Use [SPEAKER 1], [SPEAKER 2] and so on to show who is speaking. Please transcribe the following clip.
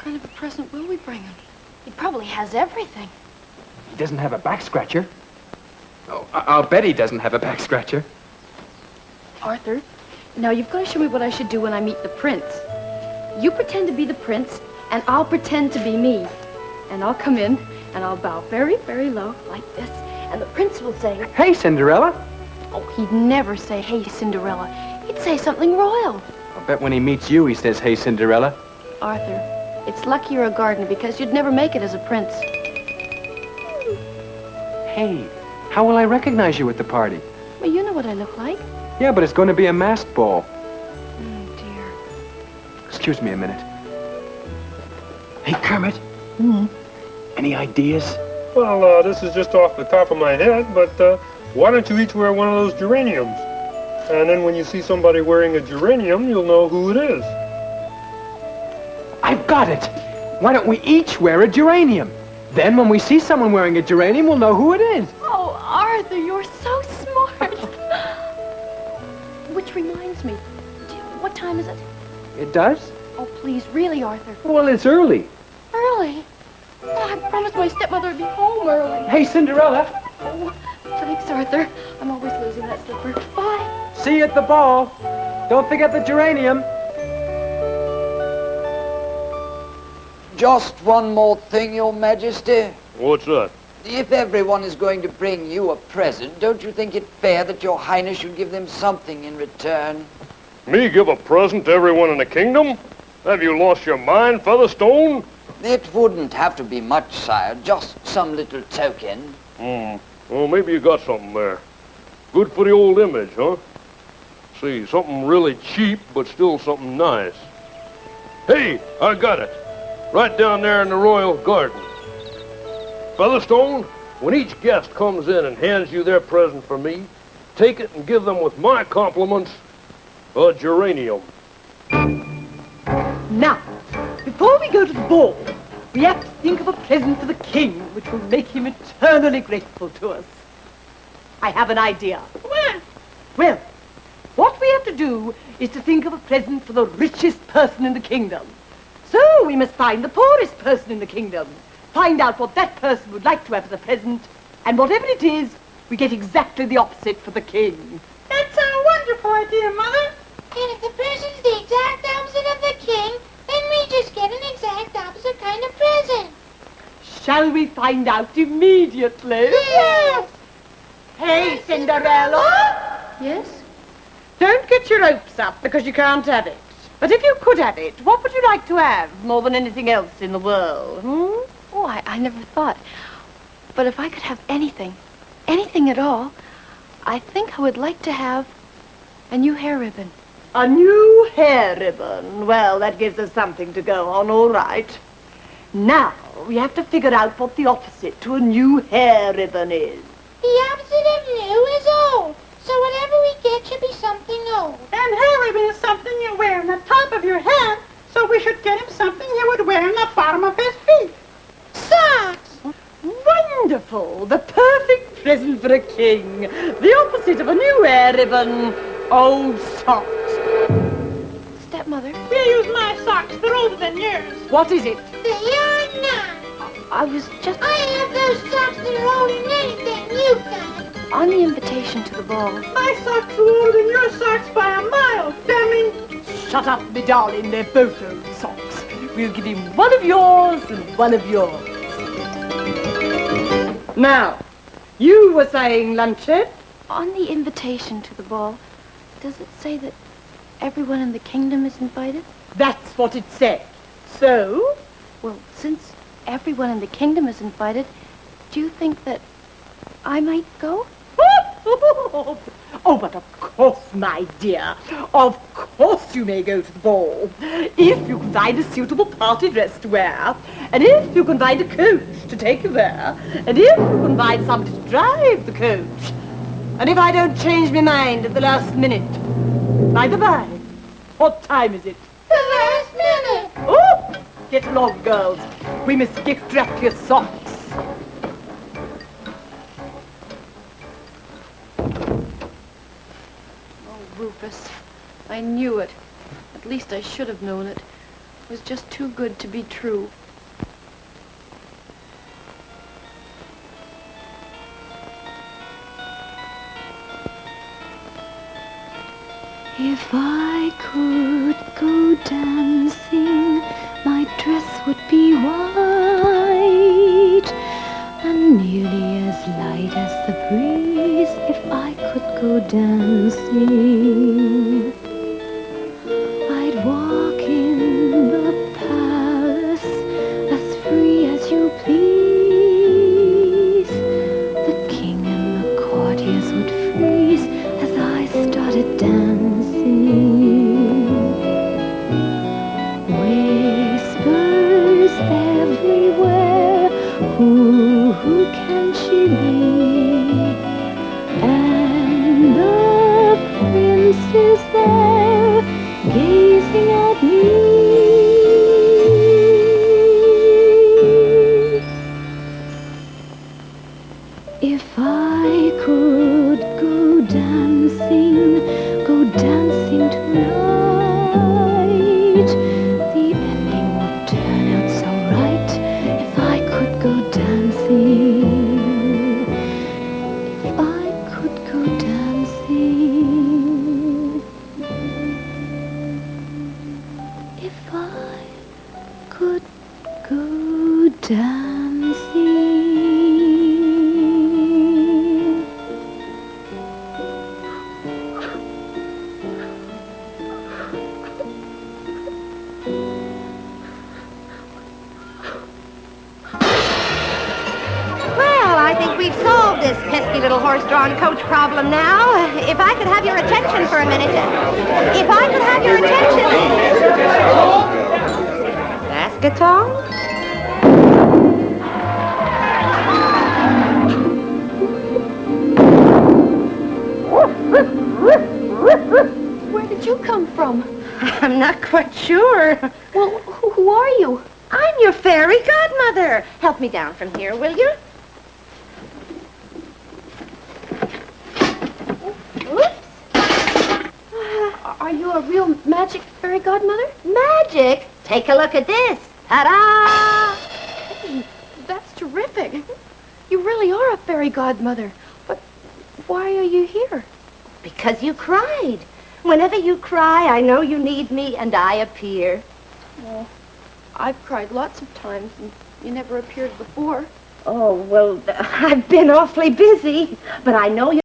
[SPEAKER 1] kind of a present will we bring him? He probably has everything.
[SPEAKER 2] He doesn't have a back scratcher. Oh, I'll bet he doesn't have a back scratcher.
[SPEAKER 1] Arthur, now you've got to show me what I should do when I meet the prince. You pretend to be the prince, and I'll pretend to be me. And I'll come in, and I'll bow very, very low, like this, and the prince will say,
[SPEAKER 2] "Hey, Cinderella."
[SPEAKER 1] Oh, he'd never say, "Hey, Cinderella." He'd say something royal.
[SPEAKER 2] I'll bet when he meets you, he says, "Hey, Cinderella."
[SPEAKER 1] Arthur, it's lucky you're a gardener, because you'd never make it as a prince.
[SPEAKER 2] Hey, how will I recognize you at the party?
[SPEAKER 1] Well, you know what I look like.
[SPEAKER 2] Yeah, but it's going to be a masked ball.
[SPEAKER 1] Oh, dear.
[SPEAKER 2] Excuse me a minute. Hey, Kermit. Any ideas?
[SPEAKER 3] Well, this is just off the top of my head, but why don't you each wear one of those geraniums? And then when you see somebody wearing a geranium, you'll know who it is.
[SPEAKER 2] I've got it. Why don't we each wear a geranium? Then when we see someone wearing a geranium, we'll know who it is.
[SPEAKER 1] Oh, Arthur, you're so smart. Which reminds me, what time is it?
[SPEAKER 2] It does?
[SPEAKER 1] Oh, please, really, Arthur.
[SPEAKER 2] Well, it's early.
[SPEAKER 1] Early? Oh, I promised my stepmother would be home early.
[SPEAKER 2] Hey, Cinderella.
[SPEAKER 1] Oh, thanks, Arthur. I'm always losing that slipper. Bye.
[SPEAKER 2] See you at the ball. Don't forget the geranium.
[SPEAKER 4] Just one more thing, Your Majesty.
[SPEAKER 3] What's that?
[SPEAKER 4] If everyone is going to bring you a present, don't you think it fair that Your Highness should give them something in return?
[SPEAKER 3] Me give a present to everyone in the kingdom? Have you lost your mind, Featherstone?
[SPEAKER 4] It wouldn't have to be much, sire. Just some little token.
[SPEAKER 3] Well, maybe you got something there. Good for the old image, huh? See, something really cheap, but still something nice. Hey, I got it. Right down there in the royal garden. Featherstone, when each guest comes in and hands you their present for me, take it and give them with my compliments a geranium.
[SPEAKER 5] Now, before we go to the ball, we have to think of a present for the king which will make him eternally grateful to us. I have an idea. What? Well, what we have to do is to think of a present for the richest person in the kingdom. So we must find the poorest person in the kingdom, find out what that person would like to have as a present, and whatever it is, we get exactly the opposite for the king.
[SPEAKER 6] That's a wonderful idea, Mother. And if the present's the exact opposite of the king, then we just get an exact opposite kind of present.
[SPEAKER 5] Shall we find out immediately?
[SPEAKER 6] Yes.
[SPEAKER 5] Hey, Cinderella!
[SPEAKER 1] Yes?
[SPEAKER 5] Don't get your hopes up because you can't have it. But if you could have it, what would you like to have more than anything else in the world?
[SPEAKER 1] Oh, I never thought. But if I could have anything at all, I think I would like to have a new hair ribbon.
[SPEAKER 5] A new hair ribbon. Well, that gives us something to go on, all right. Now, we have to figure out what the opposite to a new hair ribbon is.
[SPEAKER 6] The opposite of new is old. So whatever we get should be something old.
[SPEAKER 7] And hair ribbon is something you wear on the top of your head, so we should get him something he would wear on the bottom of his feet.
[SPEAKER 6] Socks!
[SPEAKER 5] Wonderful! The perfect present for a king. The opposite of a new hair ribbon, old socks.
[SPEAKER 1] Stepmother,
[SPEAKER 7] We use my socks. They're older than yours.
[SPEAKER 5] What is it?
[SPEAKER 6] They are not.
[SPEAKER 1] I was just
[SPEAKER 6] I have those socks that are older than anything you've got.
[SPEAKER 1] on the invitation to the ball.
[SPEAKER 7] My socks are older than your socks by a mile, dummy.
[SPEAKER 5] Shut up, me darling. They're both old socks. We'll give him one of yours and one of yours. Now, you were saying, Luncheon?
[SPEAKER 1] On the invitation to the ball, does it say that everyone in the kingdom is invited?
[SPEAKER 5] That's what it said. So?
[SPEAKER 1] Well, since everyone in the kingdom is invited, do you think that I might go?
[SPEAKER 5] Oh, but of course, my dear. Of course you may go to the ball. If you can find a suitable party dress to wear, and if you can find a coach to take you there, and if you can find somebody to drive the coach, and if I don't change my mind at the last minute. By the by, what time is it?
[SPEAKER 6] The last minute.
[SPEAKER 5] Oh, get along, girls. We must gift wrap your socks.
[SPEAKER 1] Rufus. I knew it. At least I should have known it. was just too good to be true.
[SPEAKER 8] If I could go dancing, my dress would be white and nearly as light as the breeze. If I could go dancing, I'd walk in the palace as free as you please. The king and the courtiers would freeze as I started dancing. Whispers everywhere, who can she be? And the prince is there, gazing at me. If I could go dancing tonight, the ending would turn out so right. If I could go dancing, if I could go dancing, if I could go dancing.
[SPEAKER 9] I think we've solved this pesky little horse-drawn coach problem now. If I could have your attention for a minute. If I could have your attention. Basketball?
[SPEAKER 1] Where did you come from?
[SPEAKER 9] I'm not quite sure.
[SPEAKER 1] Well, who are you?
[SPEAKER 9] I'm your fairy godmother. Help me down from here, will you?
[SPEAKER 1] Are you a real magic fairy godmother?
[SPEAKER 9] Magic? Take a look at this. Ta-da!
[SPEAKER 1] Hey, that's terrific. You really are a fairy godmother. But why are you here?
[SPEAKER 9] Because you cried. Whenever you cry, I know you need me, and I appear.
[SPEAKER 1] Well, I've cried lots of times, and you never appeared before.
[SPEAKER 9] Oh, well, I've been awfully busy, but I know you.